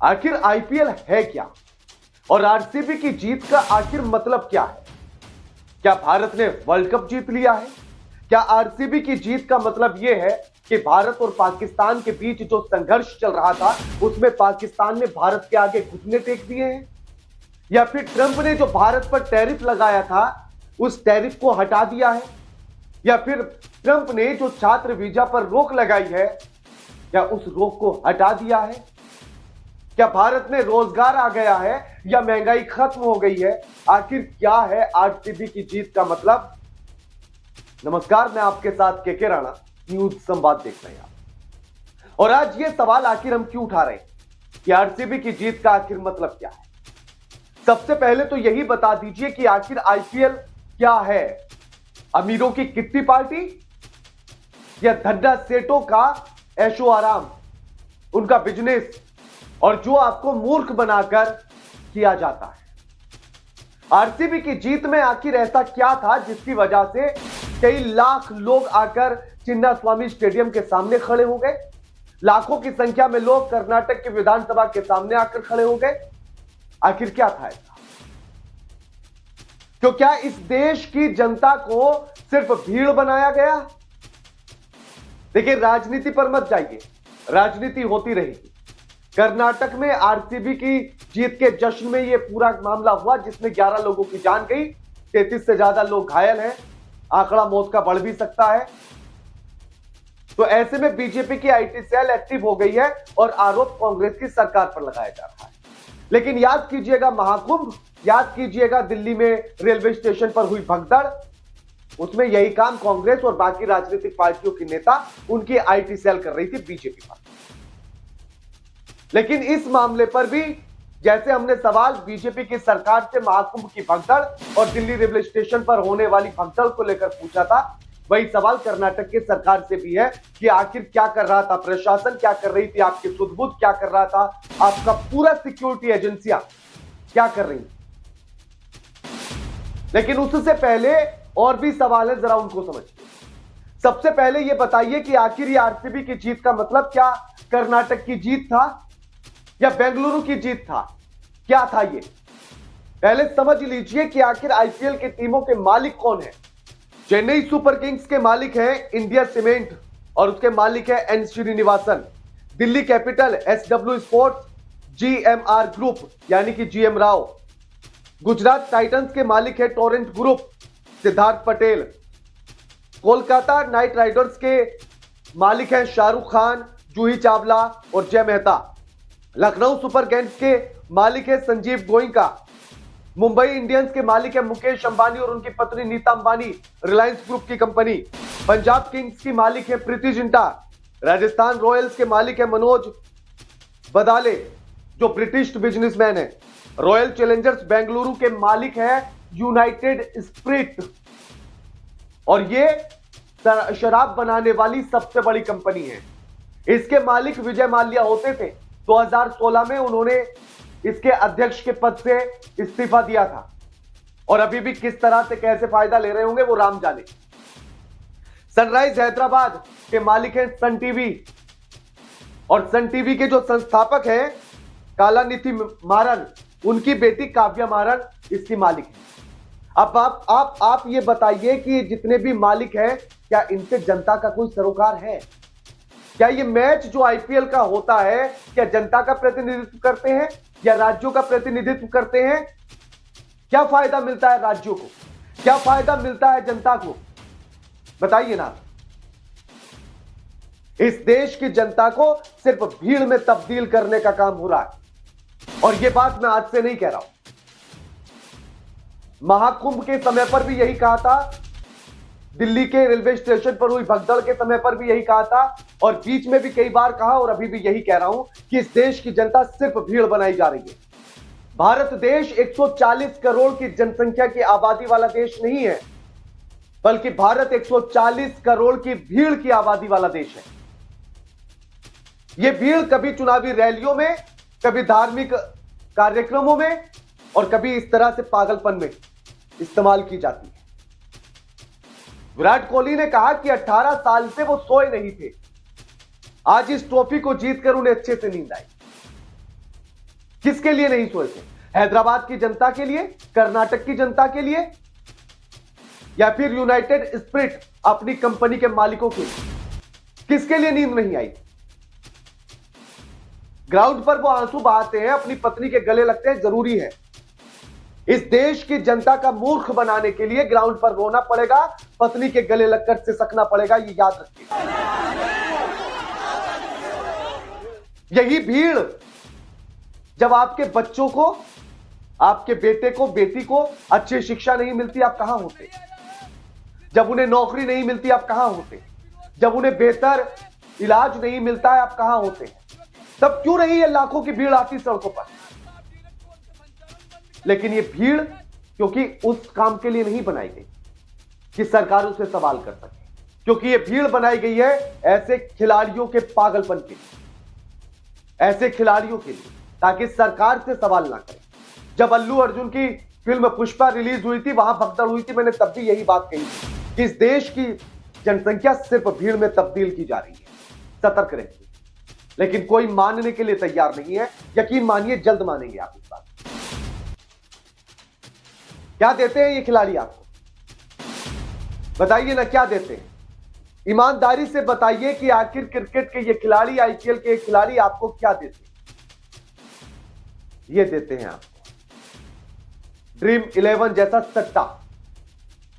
आखिर आईपीएल है क्या और आरसीबी की जीत का आखिर मतलब क्या है? क्या भारत ने वर्ल्ड कप जीत लिया है? क्या आरसीबी की जीत का मतलब यह है कि भारत और पाकिस्तान के बीच जो संघर्ष चल रहा था उसमें पाकिस्तान ने भारत के आगे घुटने टेक दिए हैं? या फिर ट्रंप ने जो भारत पर टैरिफ लगाया था उस टैरिफ को हटा दिया है? या फिर ट्रंप ने जो छात्र वीजा पर रोक लगाई है क्या उस रोक को हटा दिया है? क्या भारत में रोजगार आ गया है या महंगाई खत्म हो गई है? आखिर क्या है आरसीबी की जीत का मतलब? नमस्कार, मैं आपके साथ केके राणा, न्यूज संवाद देख रहे हैं आप। और आज ये सवाल आखिर हम क्यों उठा रहे हैं कि आरसीबी की जीत का आखिर मतलब क्या है? सबसे पहले तो यही बता दीजिए कि आखिर आईपीएल क्या है? अमीरों की किट्टी पार्टी या धड्डा सेठों का ऐशो आराम, उनका बिजनेस, और जो आपको मूर्ख बनाकर किया जाता है? आरसीबी की जीत में आखिर ऐसा क्या था जिसकी वजह से कई लाख लोग आकर चिन्नास्वामी स्टेडियम के सामने खड़े हो गए? लाखों की संख्या में लोग कर्नाटक की विधानसभा के सामने आकर खड़े हो गए। आखिर क्या था ऐसा? तो क्या इस देश की जनता को सिर्फ भीड़ बनाया गया? देखिए, राजनीति पर मत जाइए, राजनीति होती रहेगी। कर्नाटक में आरसीबी की जीत के जश्न में यह पूरा मामला हुआ जिसमें 11 लोगों की जान गई, 33 से ज्यादा लोग घायल हैं, आंकड़ा मौत का बढ़ भी सकता है। तो ऐसे में बीजेपी की आईटी सेल एक्टिव हो गई है और आरोप कांग्रेस की सरकार पर लगाया जा रहा है। लेकिन याद कीजिएगा महाकुंभ, याद कीजिएगा दिल्ली में रेलवे स्टेशन पर हुई भगदड़, उसमें यही काम कांग्रेस और बाकी राजनीतिक पार्टियों की नेता उनकी आईटी सेल कर रही थी बीजेपी पर। लेकिन इस मामले पर भी जैसे हमने सवाल बीजेपी की सरकार से महाकुंभ की भगदड़ और दिल्ली रेलवे स्टेशन पर होने वाली भगदड़ को लेकर पूछा था, वही सवाल कर्नाटक की सरकार से भी है कि आखिर क्या कर रहा था प्रशासन, क्या कर रही थी आपकी सुध-बुध, क्या कर रहा था आपका पूरा सिक्योरिटी एजेंसियां, क्या कर रही? लेकिन उससे पहले और भी सवाल है, जरा उनको समझिए। सबसे पहले यह बताइए कि आखिर ये आरसीबी की जीत का मतलब क्या कर्नाटक की जीत था या बेंगलुरु की जीत था? क्या था ये? पहले समझ लीजिए कि आखिर आईपीएल के टीमों के मालिक कौन है। चेन्नई सुपर किंग्स के मालिक हैं इंडिया सीमेंट और उसके मालिक है N Srinivasan. Delhi Capital SW Sports, GMR Group यानी कि जीएम राव। गुजरात टाइटंस के मालिक है Torrent Group, Siddharth Patel. Kolkata Knight Riders के मालिक हैं शाहरुख खान, जूही चावला और जय मेहता। लखनऊ सुपर किंग्स के मालिक है संजीव गोइंका। मुंबई इंडियंस के मालिक है मुकेश अंबानी और उनकी पत्नी नीता अंबानी, रिलायंस ग्रुप की कंपनी। पंजाब किंग्स की मालिक है प्रीति जिंटा। राजस्थान रॉयल्स के मालिक है मनोज बदाले जो ब्रिटिश बिजनेसमैन है। रॉयल चैलेंजर्स बेंगलुरु के मालिक है यूनाइटेड स्पिरिट और ये शराब बनाने वाली सबसे बड़ी कंपनी है। इसके मालिक विजय माल्या होते थे। 2016 में उन्होंने इसके अध्यक्ष के पद से इस्तीफा दिया था और अभी भी किस तरह से कैसे फायदा ले रहे होंगे वो राम जाने। सनराइज हैदराबाद के मालिक हैं सन टीवी और सन टीवी के जो संस्थापक हैं कालानिधि मारन, उनकी बेटी काव्या मारन इसकी मालिक है। अब आप ये बताइए कि जितने भी मालिक हैं क्या इनसे जनता का कोई सरोकार है? क्या ये मैच जो आईपीएल का होता है क्या जनता का प्रतिनिधित्व करते हैं या राज्यों का प्रतिनिधित्व करते हैं? क्या फायदा मिलता है राज्यों को, क्या फायदा मिलता है जनता को? बताइए ना। इस देश की जनता को सिर्फ भीड़ में तब्दील करने का काम हो रहा है और यह बात मैं आज से नहीं कह रहा हूं। महाकुंभ के समय पर भी यही कहा था, दिल्ली के रेलवे स्टेशन पर हुई भगदड़ के समय पर भी यही कहा था और बीच में भी कई बार कहा और अभी भी यही कह रहा हूं कि इस देश की जनता सिर्फ भीड़ बनाई जा रही है। भारत देश 140 करोड़ की जनसंख्या की आबादी वाला देश नहीं है, बल्कि भारत 140 करोड़ की भीड़ की आबादी वाला देश है। यह भीड़ कभी चुनावी रैलियों में, कभी धार्मिक कार्यक्रमों में और कभी इस तरह से पागलपन में इस्तेमाल की जाती है। विराट कोहली ने कहा कि 18 साल से वो सोए नहीं थे, आज इस ट्रॉफी को जीतकर उन्हें अच्छे से नींद आई। किसके लिए नहीं सोए थे? हैदराबाद की जनता के लिए, कर्नाटक की जनता के लिए, या फिर यूनाइटेड स्पिरिट अपनी कंपनी के मालिकों के लिए? किसके लिए नींद नहीं आई? ग्राउंड पर वो आंसू बहाते हैं, अपनी पत्नी के गले लगते हैं, जरूरी है। इस देश की जनता का मूर्ख बनाने के लिए ग्राउंड पर रोना पड़ेगा, पत्नी के गले लगकर सिसकना पड़ेगा, ये याद रखिए। यही भीड़ जब आपके बच्चों को, आपके बेटे को, बेटी को अच्छी शिक्षा नहीं मिलती, आप कहां होते? जब उन्हें नौकरी नहीं मिलती, आप कहां होते? जब उन्हें बेहतर इलाज नहीं मिलता है, आप कहां होते? तब क्यों नहीं ये लाखों की भीड़ आती सड़कों पर? लेकिन ये भीड़ क्योंकि उस काम के लिए नहीं बनाई गई कि सरकार उसे सवाल कर सके, क्योंकि ये भीड़ बनाई गई है ऐसे खिलाड़ियों के पागलपन के लिए, ऐसे खिलाड़ियों के लिए, ताकि सरकार से सवाल ना करें। जब अल्लू अर्जुन की फिल्म पुष्पा रिलीज हुई थी, वहां भगदड़ हुई थी, मैंने तब भी यही बात कही थी कि इस देश की जनसंख्या सिर्फ भीड़ में तब्दील की जा रही है, सतर्क रहिए। लेकिन कोई मानने के लिए तैयार नहीं है। यकीन मानिए, जल्द मानेंगे आप इस बात। क्या देते हैं ये खिलाड़ी आपको? बताइए ना, क्या देते हैं? ईमानदारी से बताइए कि आखिर क्रिकेट के ये खिलाड़ी, आईपीएल के खिलाड़ी आपको क्या देते हैं? ये देते हैं आपको ड्रीम 11 जैसा सट्टा,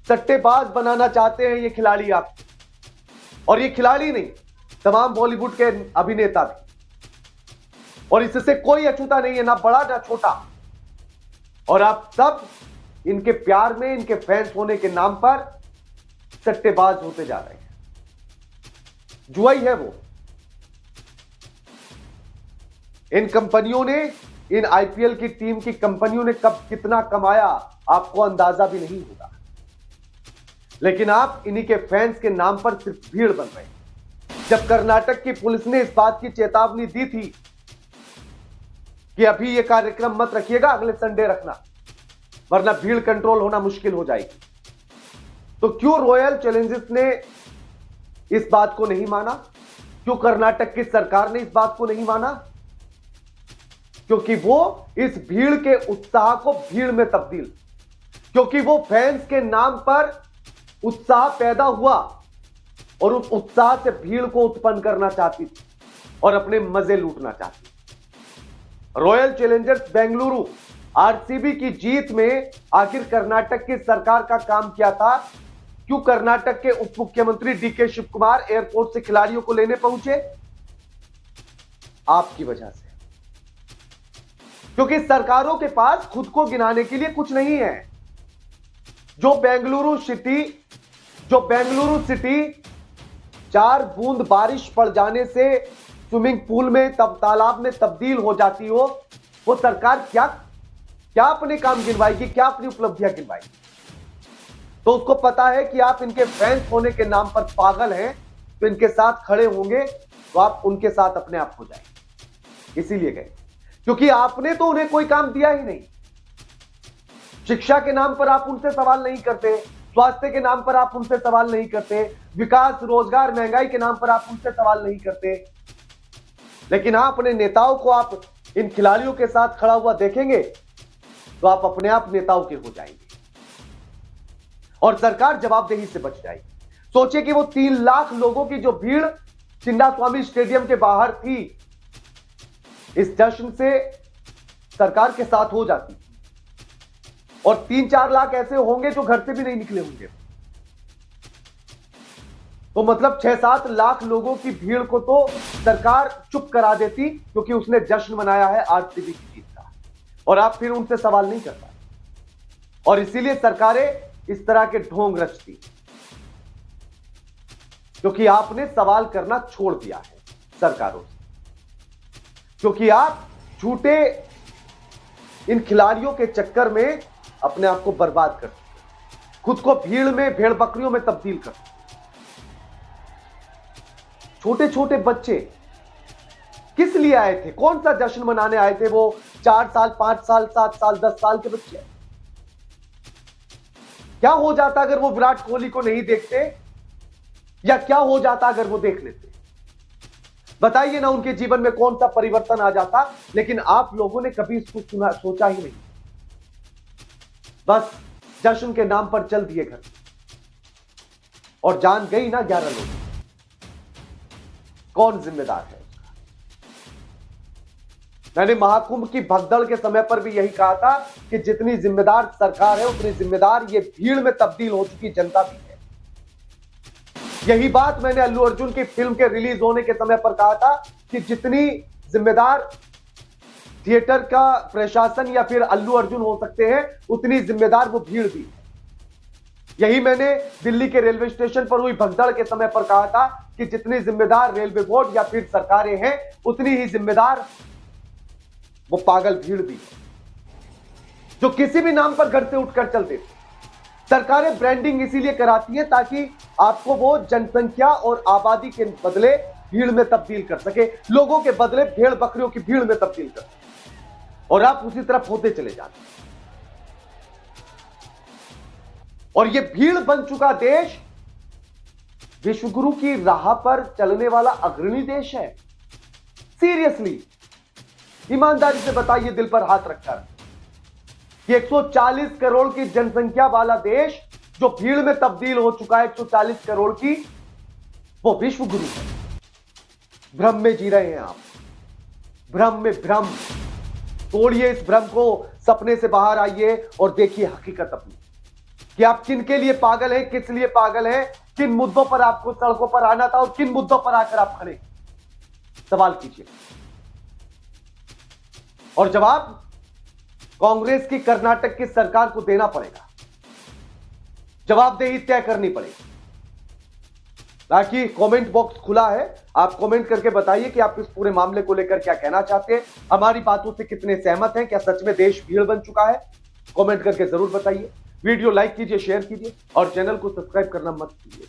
सट्टेबाज बनाना चाहते हैं ये खिलाड़ी आपको। और ये खिलाड़ी नहीं, तमाम बॉलीवुड के अभिनेता भी। और इससे कोई अछूता नहीं है, ना बड़ा ना छोटा। और आप सब इनके प्यार में, इनके फैंस होने के नाम पर सट्टेबाज होते जा रहे हैं। जुआ ही है वो। इन कंपनियों ने, इन आईपीएल की टीम की कंपनियों ने कब कितना कमाया आपको अंदाजा भी नहीं होगा। लेकिन आप इन्हीं के फैंस के नाम पर सिर्फ भीड़ बन रहे हैं। जब कर्नाटक की पुलिस ने इस बात की चेतावनी दी थी कि अभी यह कार्यक्रम मत रखिएगा, अगले संडे रखना, वरना भीड़ कंट्रोल होना मुश्किल हो जाएगी, तो क्यों रॉयल चैलेंजर्स ने इस बात को नहीं माना? क्यों कर्नाटक की सरकार ने इस बात को नहीं माना? क्योंकि वो इस भीड़ के उत्साह को भीड़ में तब्दील, क्योंकि वो फैंस के नाम पर उत्साह पैदा हुआ और उस उत्साह से भीड़ को उत्पन्न करना चाहती थी और अपने मजे लूटना चाहती थी। रॉयल चैलेंजर्स बेंगलुरु आरसीबी की जीत में आखिर कर्नाटक की सरकार का काम क्या था? क्यों कर्नाटक के उप मुख्यमंत्री डीके शिव कुमार एयरपोर्ट से खिलाड़ियों को लेने पहुंचे? आपकी वजह से। क्योंकि सरकारों के पास खुद को गिनाने के लिए कुछ नहीं है। जो बेंगलुरु सिटी 4 बूंद बारिश पड़ जाने से स्विमिंग पूल में, तब तालाब में तब्दील हो जाती हो, वो सरकार क्या अपने काम गिनवाएगी, क्या अपनी उपलब्धियां गिनवाएगी? तो उसको पता है कि आप इनके फैंस होने के नाम पर पागल हैं, तो इनके साथ खड़े होंगे तो आप उनके साथ अपने आप हो जाएंगे। इसीलिए गए, क्योंकि आपने तो उन्हें कोई काम दिया ही नहीं। शिक्षा के नाम पर आप उनसे सवाल नहीं करते, स्वास्थ्य के नाम पर आप उनसे सवाल नहीं करते, विकास, रोजगार, महंगाई के नाम पर आप उनसे सवाल नहीं करते। लेकिन आप अपने नेताओं को आप इन खिलाड़ियों के साथ खड़ा हुआ देखेंगे तो आप अपने आप नेताओं के हो जाएंगे और सरकार जवाबदेही से बच जाएगी। सोचिए कि वो 3 लाख लोगों की जो भीड़ चिन्नास्वामी स्टेडियम के बाहर थी, इस जश्न से सरकार के साथ हो जाती, और 3-4 लाख ऐसे होंगे जो घर से भी नहीं निकले होंगे। तो मतलब 6-7 लाख लोगों की भीड़ को तो सरकार चुप करा देती, क्योंकि उसने जश्न मनाया है आरसीबी की जीत का, और आप फिर उनसे सवाल नहीं कर पाए। और इसीलिए सरकारें इस तरह के ढोंग रचती, क्योंकि आपने सवाल करना छोड़ दिया है सरकारों से, क्योंकि आप झूठे इन खिलाड़ियों के चक्कर में अपने आप को बर्बाद कर, खुद को भीड़ में, भेड़ बकरियों में तब्दील कर। छोटे छोटे बच्चे किस लिए आए थे? कौन सा जश्न मनाने आए थे? वो 4 साल, 5 साल, 7 साल, 10 साल के बच्चे। क्या हो जाता अगर वो विराट कोहली को नहीं देखते, या क्या हो जाता अगर वो देख लेते? बताइए ना उनके जीवन में कौन सा परिवर्तन आ जाता, लेकिन आप लोगों ने कभी इसको सुना, सोचा ही नहीं। बस जश्न के नाम पर चल दिए घर और जान गई ना 11 लोग। कौन जिम्मेदार है उसका? मैंने महाकुंभ की भगदड़ के समय पर भी यही कहा था कि जितनी जिम्मेदार सरकार है उतनी जिम्मेदार ये भीड़ में तब्दील हो चुकी जनता भी है। यही बात मैंने अल्लू अर्जुन की फिल्म के रिलीज होने के समय पर कहा था कि जितनी जिम्मेदार थिएटर का प्रशासन या फिर अल्लू अर्जुन हो सकते हैं, उतनी जिम्मेदार वो भीड़ भी है। यही मैंने दिल्ली के रेलवे स्टेशन पर हुई भगदड़ के समय पर कहा था कि जितनी जिम्मेदार रेलवे बोर्ड या फिर सरकारें हैं, उतनी ही जिम्मेदार वो पागल भीड़ भी है, जो किसी भी नाम पर घर से उठकर चल देती। सरकारें ब्रांडिंग इसीलिए कराती है ताकि आपको वो जनसंख्या और आबादी के बदले भीड़ में तब्दील कर सके, लोगों के बदले भेड़ बकरियों की भीड़ में तब्दील कर सके, और आप उसी तरफ होते चले जाते हैं। और ये भीड़ बन चुका देश विश्वगुरु की राह पर चलने वाला अग्रणी देश है। सीरियसली, ईमानदारी से बताइए, दिल पर हाथ रखकर, कि 140 करोड़ की जनसंख्या वाला देश जो भीड़ में तब्दील हो चुका है 140 करोड़ की, वो विश्वगुरु है। भ्रम में जी रहे हैं आप, भ्रम में भ्रम। तोड़िए इस भ्रम को, सपने से बाहर आइए और देखिए हकीकत अपनी, कि आप किन के लिए पागल हैं, किस लिए पागल हैं, किन मुद्दों पर आपको सड़कों पर आना था और किन मुद्दों पर आकर आप खड़े। सवाल कीजिए और जवाब कांग्रेस की कर्नाटक की सरकार को देना पड़ेगा, जवाबदेही तय करनी पड़ेगी। बाकी कमेंट बॉक्स खुला है, आप कमेंट करके बताइए कि आप इस पूरे मामले को लेकर क्या कहना चाहते हैं, हमारी बातों से कितने सहमत हैं, क्या सच में देश भीड़ बन चुका है। कमेंट करके जरूर बताइए। वीडियो लाइक कीजिए, शेयर कीजिए और चैनल को सब्सक्राइब करना मत भूलिए।